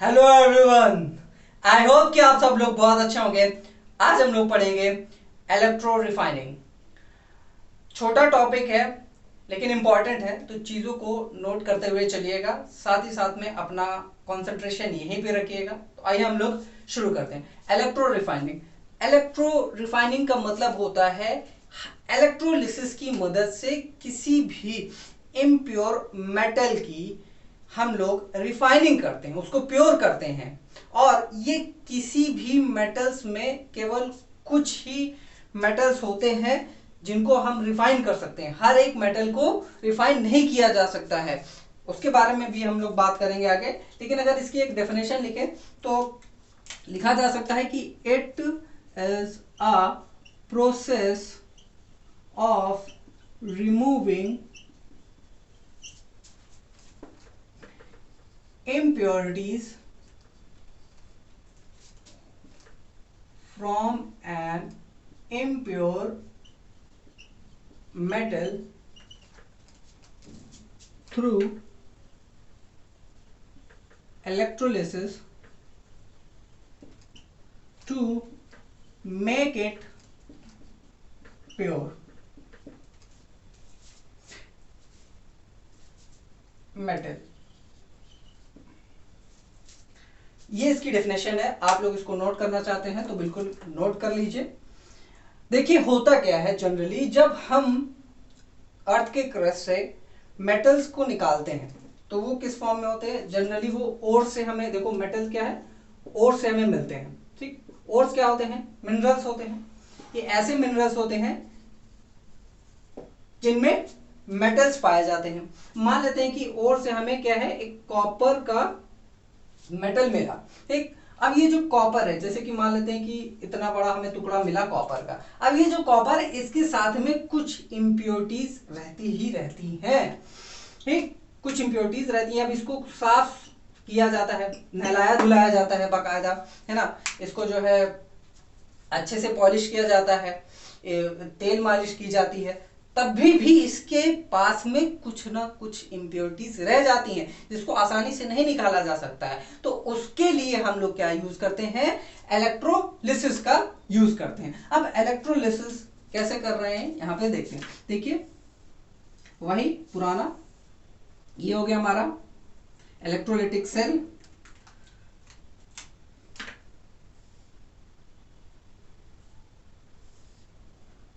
Hello everyone. I hope कि आप सब लोग बहुत अच्छे होंगे। आज हम लोग पढ़ेंगे इलेक्ट्रो रिफाइनिंग। छोटा टॉपिक है लेकिन इंपॉर्टेंट है, तो चीज़ों को नोट करते हुए चलिएगा, साथ ही साथ में अपना कंसंट्रेशन यहीं पे रखिएगा। तो आइए हम लोग शुरू करते हैं। Electro refining. इलेक्ट्रो रिफाइनिंग का मतलब होता है इलेक्ट्रोलिसिस की मदद से किसी भी इम्प्योर मेटल की हम लोग रिफाइनिंग करते हैं, उसको प्योर करते हैं। और ये किसी भी मेटल्स में केवल कुछ ही मेटल्स होते हैं जिनको हम रिफाइन कर सकते हैं। हर एक मेटल को रिफाइन नहीं किया जा सकता है, उसके बारे में भी हम लोग बात करेंगे आगे। लेकिन अगर इसकी एक डेफिनेशन लिखें तो लिखा जा सकता है कि it is a process of removing impurities from an impure metal through electrolysis to make it pure metal। ये इसकी डेफिनेशन है। आप लोग इसको नोट करना चाहते हैं तो बिल्कुल नोट कर लीजिए। देखिए होता क्या है, जनरली जब हम अर्थ के क्रस्ट से मेटल्स को निकालते हैं तो वो किस फॉर्म में होते हैं? जनरली वो ओर से हमें, देखो मेटल क्या है, ओर से हमें मिलते हैं। ठीक, ओर्स क्या होते हैं? मिनरल्स होते हैं। ये ऐसे मिनरल्स होते हैं जिनमें मेटल्स पाए जाते हैं। मान लेते हैं कि ओर से हमें क्या है, एक कॉपर का मेटल मिला। ठीक, अब ये जो कॉपर है, जैसे कि मान लेते हैं कि इतना बड़ा हमें टुकड़ा मिला कॉपर का। अब ये जो कॉपर है इसके साथ में कुछ इम्प्योरिटीज रहती ही रहती हैं। ठीक, कुछ इम्प्योरिटीज रहती हैं। अब इसको साफ किया जाता है, नहलाया धुलाया जाता है बाकायदा, है ना। इसको जो है अच्छे से पॉलिश किया जाता है, तेल मालिश की जाती है, तब भी इसके पास में कुछ ना कुछ इम्प्योरिटीज रह जाती हैं जिसको आसानी से नहीं निकाला जा सकता है। तो उसके लिए हम लोग क्या यूज करते हैं? इलेक्ट्रोलिसिस का यूज करते हैं। अब इलेक्ट्रोलिसिस कैसे कर रहे हैं यहां पे देखते हैं। देखिए वही पुराना, ये हो गया हमारा इलेक्ट्रोलिटिक सेल,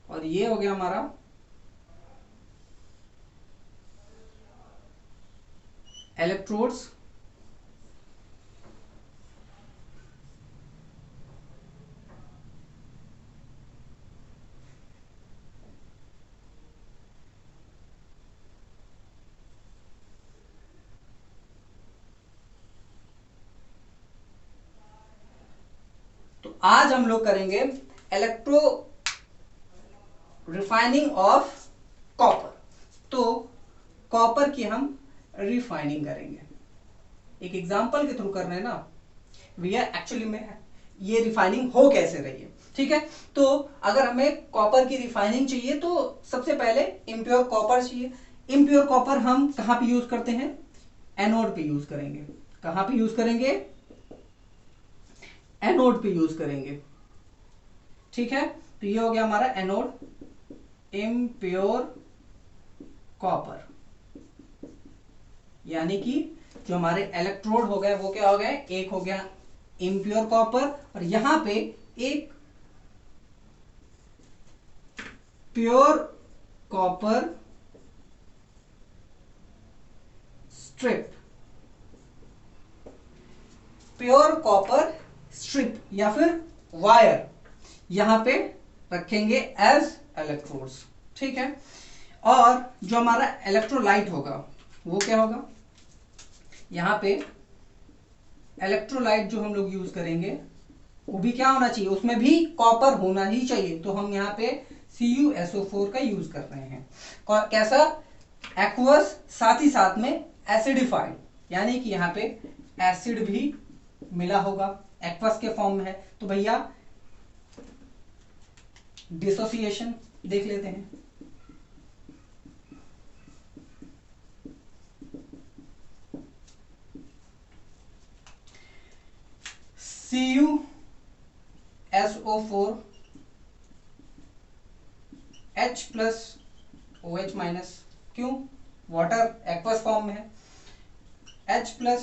और ये हो गया हमारा इलेक्ट्रोड्स। तो आज हम लोग करेंगे इलेक्ट्रो रिफाइनिंग ऑफ कॉपर। तो कॉपर की हम रिफाइनिंग करेंगे, एक एग्जांपल के थ्रू कर रहे हैं ना भैया। एक्चुअली में ये रिफाइनिंग हो कैसे रही है, ठीक है। तो अगर हमें कॉपर की रिफाइनिंग चाहिए तो सबसे पहले इम्प्योर कॉपर चाहिए। इम्प्योर कॉपर हम कहां पे यूज करते हैं? एनोड पे यूज करेंगे। कहां पे यूज करेंगे? एनोड पे यूज करेंगे। ठीक है, तो ये हो गया हमारा एनोड, इम्प्योर कॉपर। यानी कि जो हमारे इलेक्ट्रोड हो गए वो क्या हो गए? एक हो गया इम्प्योर कॉपर, और यहां पे एक pure copper strip. Pure copper strip या फिर वायर यहां पे रखेंगे एज इलेक्ट्रोड्स। ठीक है, और जो हमारा इलेक्ट्रोलाइट होगा वो क्या होगा? यहां पे इलेक्ट्रोलाइट जो हम लोग यूज करेंगे वो भी क्या होना चाहिए? उसमें भी कॉपर होना ही चाहिए। तो हम यहाँ पे CuSO4 का यूज कर रहे हैं। कैसा? एक्वस, साथ ही साथ में एसिडिफाइड, यानी कि यहाँ पे एसिड भी मिला होगा, एक्वस के फॉर्म में है। तो भैया डिसोसिएशन देख लेते हैं। CuSO4 H plus OH minus, क्यों? वाटर एक्वस फॉर्म में है, H प्लस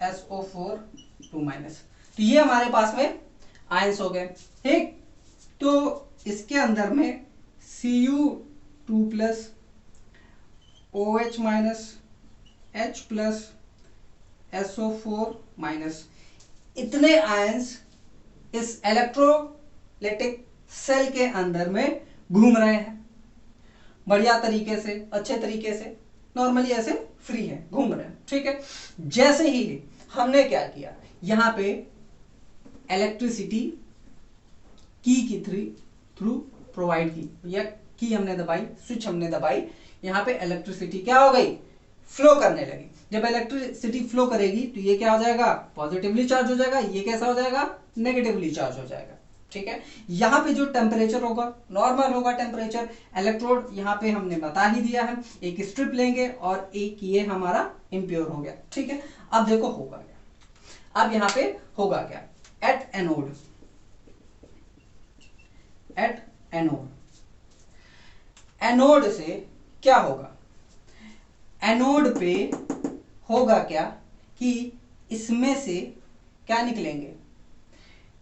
SO4 2 माइनस। तो ये हमारे पास में आयंस हो गए, ठीक। तो इसके अंदर में Cu2 plus OH minus H plus SO4 minus, इतने आयंस इस इलेक्ट्रोलाइटिक सेल के अंदर में घूम रहे हैं बढ़िया तरीके से, अच्छे तरीके से, नॉर्मली ऐसे फ्री है, घूम रहे हैं, ठीक है। जैसे ही हमने क्या किया, यहां पे इलेक्ट्रिसिटी की थ्रू प्रोवाइड की, या की हमने दबाई, स्विच हमने दबाई, यहां पे इलेक्ट्रिसिटी क्या हो गई, फ्लो करने लगी। जब इलेक्ट्रिसिटी फ्लो करेगी तो ये क्या हो जाएगा, पॉजिटिवली चार्ज हो जाएगा, ये कैसा हो जाएगा, नेगेटिवली चार्ज हो जाएगा, ठीक है। यहां पे जो टेम्परेचर होगा नॉर्मल होगा टेम्परेचर, इलेक्ट्रोड यहां पे हमने बता ही दिया है, एक स्ट्रिप लेंगे और एक ये हमारा इम्प्योर हो गया, ठीक है। अब देखो होगा क्या, अब यहां पे होगा क्या, एट एनोड एनोड से क्या होगा, एनोड पे होगा क्या कि इसमें से क्या निकलेंगे,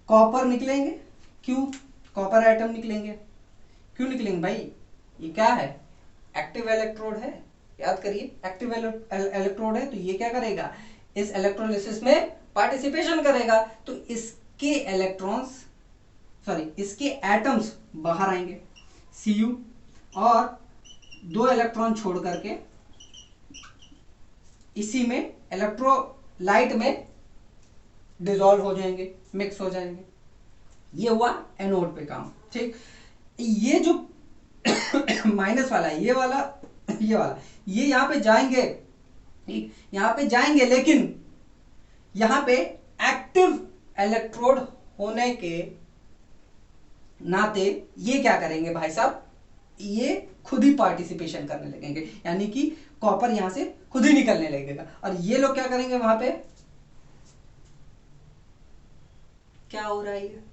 कॉपर निकलेंगे, क्यों, कॉपर एटम निकलेंगे, क्यों निकलेंगे भाई, ये क्या है, एक्टिव इलेक्ट्रोड है, याद करिए एक्टिव इलेक्ट्रोड है, तो ये क्या करेगा, इस इलेक्ट्रोलिसिस में पार्टिसिपेशन करेगा, तो इसके इलेक्ट्रॉन्स इसके एटम्स बाहर आएंगे, Cu, और 2 इलेक्ट्रॉन छोड़ करके इसी में इलेक्ट्रोलाइट में डिसॉल्व हो जाएंगे, मिक्स हो जाएंगे। ये हुआ एनोड पे काम, ठीक। ये जो माइनस वाला है, ये वाला ये यहां पे जाएंगे, ठीक, यहां पे जाएंगे, लेकिन यहां पे एक्टिव इलेक्ट्रोड होने के नाते ये क्या करेंगे भाई साहब, ये खुद ही पार्टिसिपेशन करने लगेंगे, यानी कि कॉपर यहां से खुद ही निकलने लगेगा, और ये लोग क्या करेंगे, वहां पे क्या हो रहा है,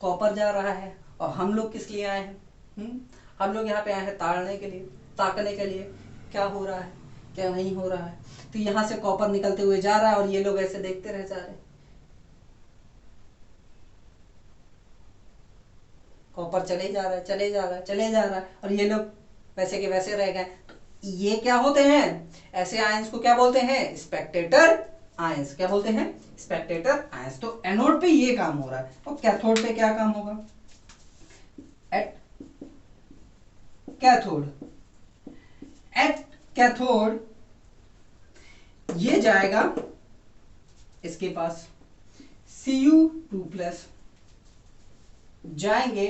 कॉपर जा रहा है, और हम लोग किस लिए आए हैं, हम लोग यहाँ पे आए हैं ताड़ने के लिए, ताकने के लिए, क्या हो रहा है क्या नहीं हो रहा है। तो यहां से कॉपर निकलते हुए जा रहा है और ये लोग ऐसे देखते रह जा रहे, कॉपर चले जा रहा है, चले जा रहा है, चले जा रहा है, और ये लोग वैसे के वैसे रह गए। तो ये क्या होते हैं, ऐसे आयंस को क्या बोलते हैं, स्पेक्टेटर आयंस, क्या बोलते हैं, स्पेक्टेटर आयंस। तो एनोड पे ये काम हो रहा है, और कैथोड पे क्या काम होगा, एट कैथोड ये जाएगा इसके पास Cu2 प्लस, जाएंगे,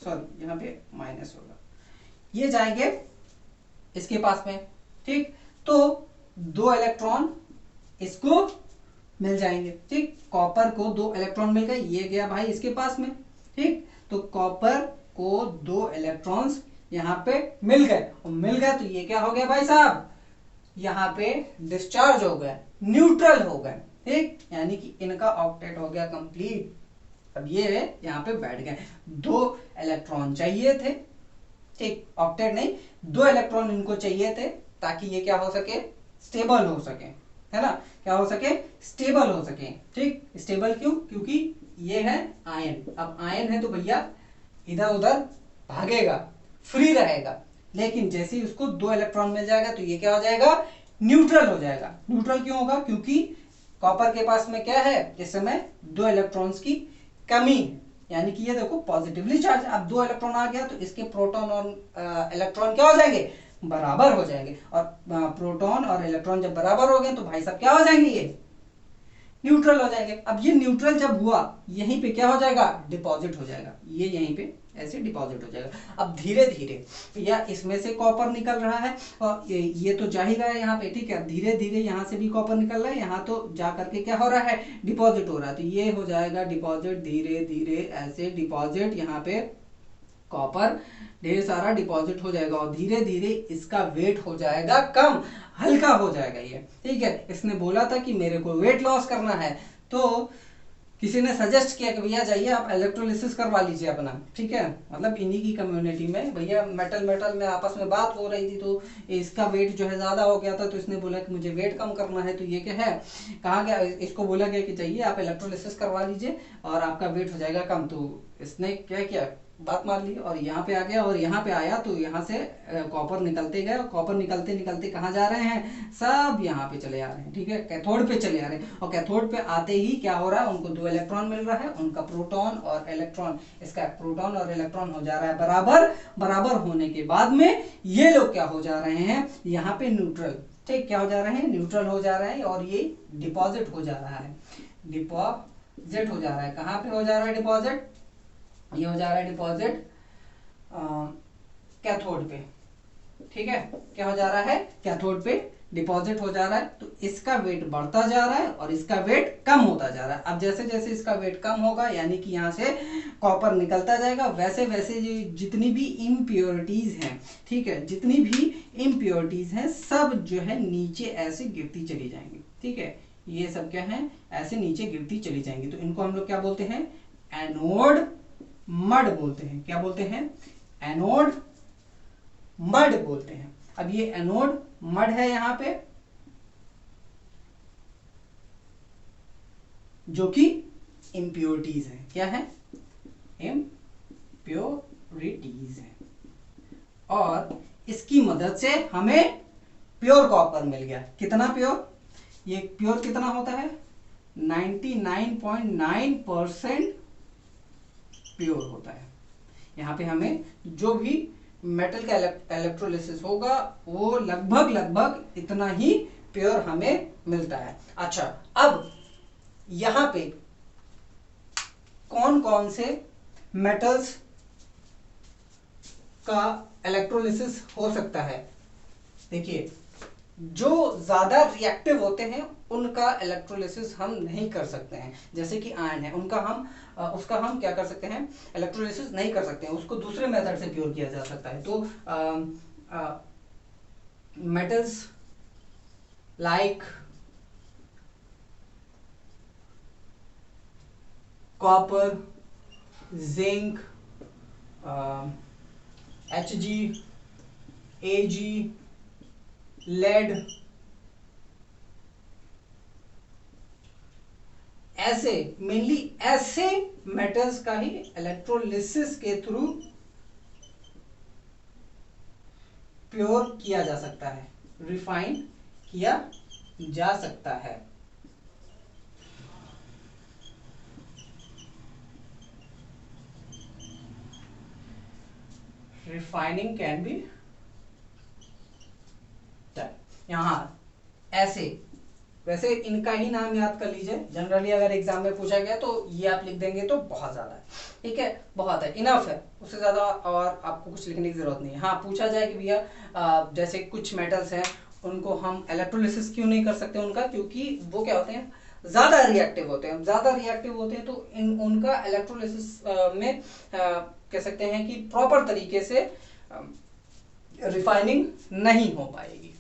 सॉरी यहां पे माइनस होगा, ये जाएंगे इसके पास में, ठीक। तो 2 इलेक्ट्रॉन इसको मिल जाएंगे, ठीक, कॉपर को 2 इलेक्ट्रॉन मिल गए, ये गया भाई इसके पास में, ठीक। तो कॉपर को 2 इलेक्ट्रॉन्स यहां पे मिल गए, और मिल गए तो ये क्या हो गया भाई साहब, यहां पे डिस्चार्ज हो गए, न्यूट्रल हो गए, ठीक, यानी कि इनका ऑक्टेट हो गया कंप्लीट। अब ये यहां पे बैठ गए, 2 इलेक्ट्रॉन चाहिए थे, ठीक, ऑक्टेट नहीं, 2 इलेक्ट्रॉन इनको चाहिए थे ताकि ये क्या हो सके, स्टेबल हो सके, है ना, क्या हो सके, स्टेबल हो सके, ठीक। स्टेबल क्यों, क्योंकि ये है आयन, अब आयन है तो भैया इधर उधर भागेगा, फ्री रहेगा, लेकिन जैसे ही उसको 2 इलेक्ट्रॉन मिल जाएगा तो ये क्या हो जाएगा, न्यूट्रल हो जाएगा। न्यूट्रल क्यों होगा, क्योंकि कॉपर के पास में क्या है, इस समय 2 इलेक्ट्रॉन्स की कमी है, यानी कि ये देखो पॉजिटिवली चार्ज, अब 2 इलेक्ट्रॉन आ गया तो इसके प्रोटॉन और इलेक्ट्रॉन क्या हो जाएंगे, बराबर हो जाएंगे, और प्रोटॉन और इलेक्ट्रॉन जब बराबर हो गए तो भाई साहब क्या हो जाएंगे, ये न्यूट्रल हो जाएंगे। अब ये न्यूट्रल जब हुआ, यहीं पे क्या हो जाएगा, डिपॉजिट हो जाएगा, ये यहीं पे ऐसे डिपॉजिट हो जाएगा। अब धीरे धीरे या इसमें से कॉपर निकल रहा है, और ये तो जा ही रहा है यहाँ पे, ठीक है, धीरे धीरे यहाँ से भी कॉपर निकल रहा है, यहाँ तो जा करके क्या हो रहा है, डिपॉजिट हो रहा है, तो ये हो जाएगा डिपॉजिट, धीरे धीरे ऐसे डिपॉजिट, यहाँ पे कॉपर ढेर सारा डिपॉजिट हो जाएगा, और धीरे धीरे इसका वेट हो जाएगा कम। हल्का हो जाएगा ये, ठीक है। इसने बोला था कि मेरे को वेट लॉस करना है, तो किसी ने सजेस्ट किया कि भैया जाइए आप इलेक्ट्रोलिसिस करवा लीजिए अपना, ठीक है। मतलब इन्हीं की कम्युनिटी में भैया मेटल में आपस में बात हो रही थी, तो इसका वेट जो है ज़्यादा हो गया था, तो इसने बोला कि मुझे वेट कम करना है। तो ये क्या है, कहा गया, इसको बोला गया कि चाहिए आप इलेक्ट्रोलिसिस करवा लीजिए और आपका वेट हो जाएगा कम। तो इसने क्या किया, बात मान ली और यहाँ पे आ गया, और यहाँ पे आया तो यहाँ से कॉपर निकलते गए, और कॉपर निकलते निकलते कहाँ जा रहे हैं, सब यहाँ पे चले आ रहे हैं, ठीक है, कैथोड पे चले आ रहे हैं। और कैथोड पे आते ही क्या हो रहा है, उनको 2 इलेक्ट्रॉन मिल रहा है, उनका प्रोटॉन और इलेक्ट्रॉन, इसका प्रोटॉन और इलेक्ट्रॉन हो जा रहा है बराबर। बराबर होने के बाद में ये लोग क्या हो जा रहे हैं, यहाँ पे न्यूट्रल, ठीक, क्या हो जा रहे हैं, न्यूट्रल हो जा रहे हैं, और ये डिपॉजिट हो जा रहा है, डिपॉजिट हो जा रहा है। कहाँ पे हो जा रहा है डिपॉजिट, ये हो जा रहा है डिपॉजिट कैथोड पे, ठीक है, क्या हो जा रहा है, कैथोड पे डिपॉजिट हो जा रहा है। तो इसका वेट बढ़ता जा रहा है और इसका वेट कम होता जा रहा है। अब जैसे जैसे इसका वेट कम होगा, यानी कि यहाँ से कॉपर निकलता जाएगा, वैसे वैसे जितनी भी इम्प्योरिटीज हैं, ठीक है, जितनी भी इम्प्योरिटीज हैं सब जो है नीचे ऐसे गिरती चली जाएंगी, ठीक है, ये सब क्या है, ऐसे नीचे गिरती चली जाएंगी। तो इनको हम लोग क्या बोलते हैं, एनोड मड बोलते हैं। क्या बोलते हैं, एनोड मड बोलते हैं। अब ये एनोड मड है यहाँ पे, जो कि इम्प्योरिटीज है। क्या है, इम्प्योरिटीज है, और इसकी मदद से हमें प्योर कॉपर मिल गया। कितना प्योर, ये प्योर कितना होता है, 99.9% प्योर होता है। यहाँ पे हमें जो भी मेटल का इलेक्ट्रोलिसिस होगा वो लगभग लगभग इतना ही प्योर हमें मिलता है। अच्छा, अब यहाँ पे कौन कौन से मेटल्स का इलेक्ट्रोलिसिस हो सकता है। देखिए, जो ज्यादा रिएक्टिव होते हैं उनका इलेक्ट्रोलिसिस हम नहीं कर सकते हैं। जैसे कि आयन है, उसका हम क्या कर सकते हैं, इलेक्ट्रोलिसिस नहीं कर सकते हैं, उसको दूसरे मेथड से प्योर किया जा सकता है। तो metals like copper, zinc, Hg, Ag, lead, ऐसे मेनली ऐसे मेटल्स का ही इलेक्ट्रोलिसिस के थ्रू प्योर किया जा सकता है, रिफाइन किया जा सकता है। Refining can be done. यहां ऐसे, वैसे इनका ही नाम याद कर लीजिए, जनरली अगर एग्जाम में पूछा गया तो ये आप लिख देंगे तो बहुत ज्यादा है, ठीक है, बहुत है, इनफ है, उससे ज्यादा और आपको कुछ लिखने की जरूरत नहीं है। हाँ, पूछा जाए कि भैया जैसे कुछ मेटल्स हैं उनको हम इलेक्ट्रोलिसिस क्यों नहीं कर सकते उनका, क्योंकि वो क्या होते हैं, ज्यादा रिएक्टिव होते हैं। ज्यादा रिएक्टिव होते हैं तो उनका इलेक्ट्रोलिसिस में कह सकते हैं कि प्रॉपर तरीके से रिफाइनिंग नहीं हो पाएगी,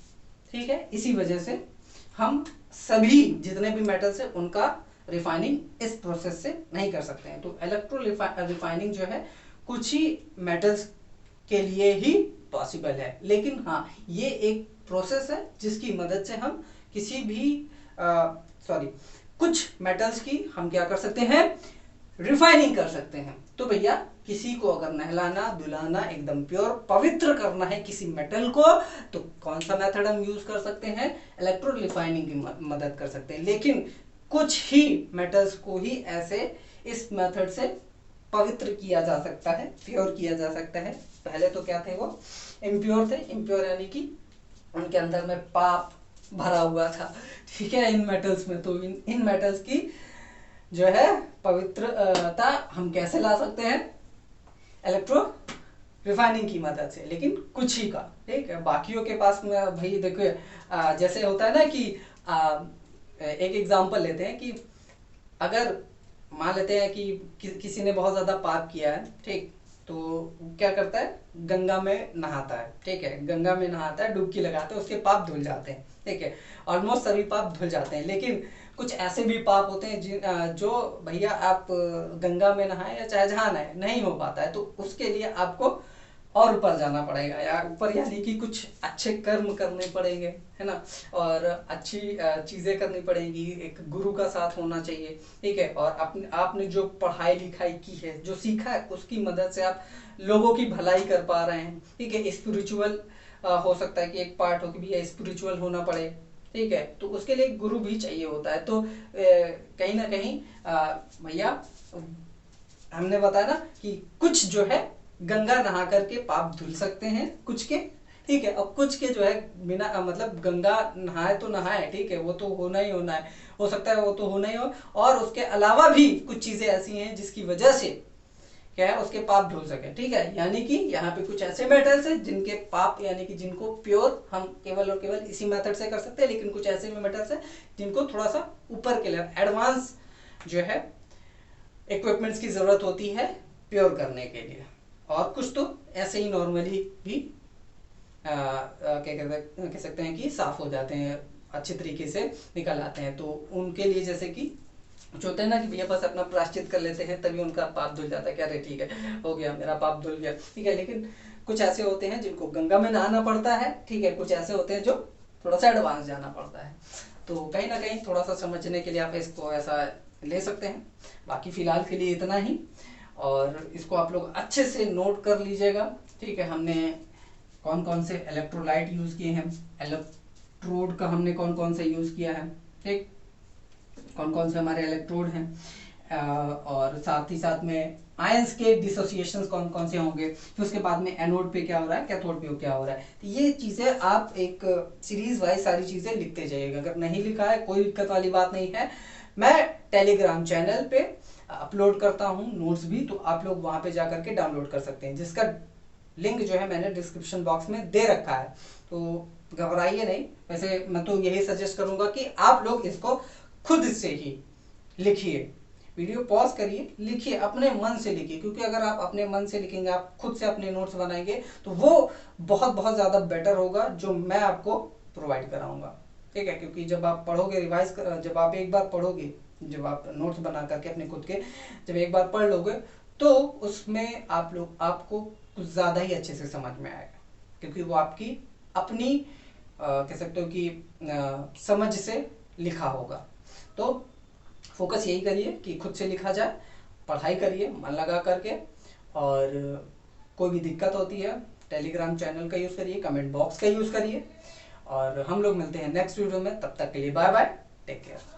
ठीक है। इसी वजह से हम सभी जितने भी मेटल्स हैं उनका रिफाइनिंग इस प्रोसेस से नहीं कर सकते हैं। तो इलेक्ट्रो रिफाइनिंग जो है कुछ ही मेटल्स के लिए ही पॉसिबल है, लेकिन हाँ, ये एक प्रोसेस है जिसकी मदद से हम किसी भी कुछ मेटल्स की हम क्या कर सकते हैं, रिफाइनिंग कर सकते हैं। तो भैया, किसी को अगर नहलाना धुलाना एकदम प्योर पवित्र करना है किसी मेटल को, तो कौन सा मेथड हम यूज कर सकते हैं, इलेक्ट्रो रिफाइनिंग की मदद कर सकते हैं। लेकिन कुछ ही मेटल्स को ही ऐसे इस मेथड से पवित्र किया जा सकता है, प्योर किया जा सकता है। पहले तो क्या थे, वो इम्प्योर थे, इम्प्योर यानी कि उनके अंदर में पाप भरा हुआ था, ठीक है, इन मेटल्स में। तो इन मेटल्स की जो है पवित्रता हम कैसे ला सकते हैं, इलेक्ट्रो रिफाइनिंग की मदद से, लेकिन कुछ ही का, ठीक है। बाकियों के पास में भाई देखो, जैसे होता है ना कि एक एग्जांपल लेते हैं कि अगर मान लेते हैं कि किसी ने बहुत ज्यादा पाप किया है, ठीक, तो क्या करता है, गंगा में नहाता है, ठीक है, गंगा में नहाता है, डुबकी लगाता है, उसके पाप धुल जाते हैं, ठीक है, ऑलमोस्ट सभी पाप धुल जाते हैं। लेकिन कुछ ऐसे भी पाप होते हैं जो भैया आप गंगा में नहाए या चाहे जहाँ नहाए नहीं हो पाता है, तो उसके लिए आपको और ऊपर जाना पड़ेगा, या ऊपर यानी कि कुछ अच्छे कर्म करने पड़ेंगे, है ना, और अच्छी चीज़ें करनी पड़ेंगी, एक गुरु का साथ होना चाहिए, ठीक है, और आपने जो पढ़ाई लिखाई की है, जो सीखा है, उसकी मदद से आप लोगों की भलाई कर पा रहे हैं, ठीक है। स्पिरिचुअल हो सकता है कि एक पार्ट हो कि भैया स्पिरिचुअल होना पड़े, ठीक है, तो उसके लिए गुरु भी चाहिए होता है। तो कहीं ना कहीं भैया हमने बताया ना कि कुछ जो है गंगा नहा करके पाप धुल सकते हैं कुछ के, ठीक है, और कुछ के जो है बिना मतलब गंगा नहाए तो नहाए, ठीक है, वो तो होना ही होना है, हो सकता है वो तो होना ही हो, और उसके अलावा भी कुछ चीजें ऐसी हैं जिसकी वजह से क्या है उसके पाप धुल सके, ठीक है। यानी कि यहाँ पे कुछ ऐसे मेटल्स हैं जिनके पाप यानी कि जिनको प्योर हम केवल और केवल इसी मेथड से कर सकते हैं, लेकिन कुछ ऐसे भी मेटल्स हैं जिनको थोड़ा सा ऊपर के लेवल एडवांस जो है इक्विपमेंट्स की जरूरत होती है प्योर करने के लिए, और कुछ तो ऐसे ही नॉर्मली भी क्या कह सकते हैं कि साफ हो जाते हैं, अच्छे तरीके से निकल आते हैं। तो उनके लिए जैसे कि कुछ होते हैं ना कि भैया बस अपना प्रायश्चित कर लेते हैं तभी उनका पाप धुल जाता है, क्या अरे ठीक है हो गया मेरा पाप धुल गया, ठीक है। लेकिन कुछ ऐसे होते हैं जिनको गंगा में नहाना पड़ता है, ठीक है, कुछ ऐसे होते हैं जो थोड़ा सा एडवांस जाना पड़ता है। तो कहीं ना कहीं थोड़ा सा समझने के लिए आप इसको ऐसा ले सकते हैं। बाकी फिलहाल के लिए इतना ही, और इसको आप लोग अच्छे से नोट कर लीजिएगा, ठीक है। हमने कौन कौन से इलेक्ट्रोलाइट यूज किए हैं, इलेक्ट्रोड का हमने कौन कौन से यूज किया है, ठीक, कौन कौन से हमारे इलेक्ट्रोड हैं, और साथ ही साथ में आयंस के डिसोसिएशंस कौन कौन से होंगे, फिर उसके बाद में एनोड पे क्या हो रहा है, कैथोड पे क्या हो रहा है। तो ये चीजें आप एक सीरीज वाइज सारी चीजें लिखते जाइएगा। अगर नहीं लिखा है कोई दिक्कत वाली बात नहीं है, मैं टेलीग्राम चैनल पे अपलोड करता हूँ नोट्स भी, तो आप लोग वहां पे जाकर के डाउनलोड कर सकते हैं, जिसका लिंक जो है मैंने डिस्क्रिप्शन बॉक्स में दे रखा है। तो घबराइए नहीं, वैसे मैं तो यही सजेस्ट करूंगा कि आप लोग इसको खुद से ही लिखिए, वीडियो पॉज करिए, लिखिए, अपने मन से लिखिए, क्योंकि अगर आप अपने मन से लिखेंगे, आप खुद से अपने नोट्स बनाएंगे, तो वो बहुत बहुत ज़्यादा बेटर होगा जो मैं आपको प्रोवाइड कराऊंगा, ठीक है। क्योंकि जब आप पढ़ोगे रिवाइज जब आप एक बार पढ़ोगे, जब आप नोट्स बना करके अपने खुद के जब एक बार पढ़ लोगे, तो उसमें आपको कुछ ज़्यादा ही अच्छे से समझ में आएगा, क्योंकि वो आपकी अपनी कह सकते हो कि समझ से लिखा होगा। तो फोकस यही करिए कि खुद से लिखा जाए, पढ़ाई करिए मन लगा करके, और कोई भी दिक्कत होती है टेलीग्राम चैनल का यूज़ करिए, कमेंट बॉक्स का यूज़ करिए, और हम लोग मिलते हैं नेक्स्ट वीडियो में। तब तक के लिए बाय बाय, टेक केयर।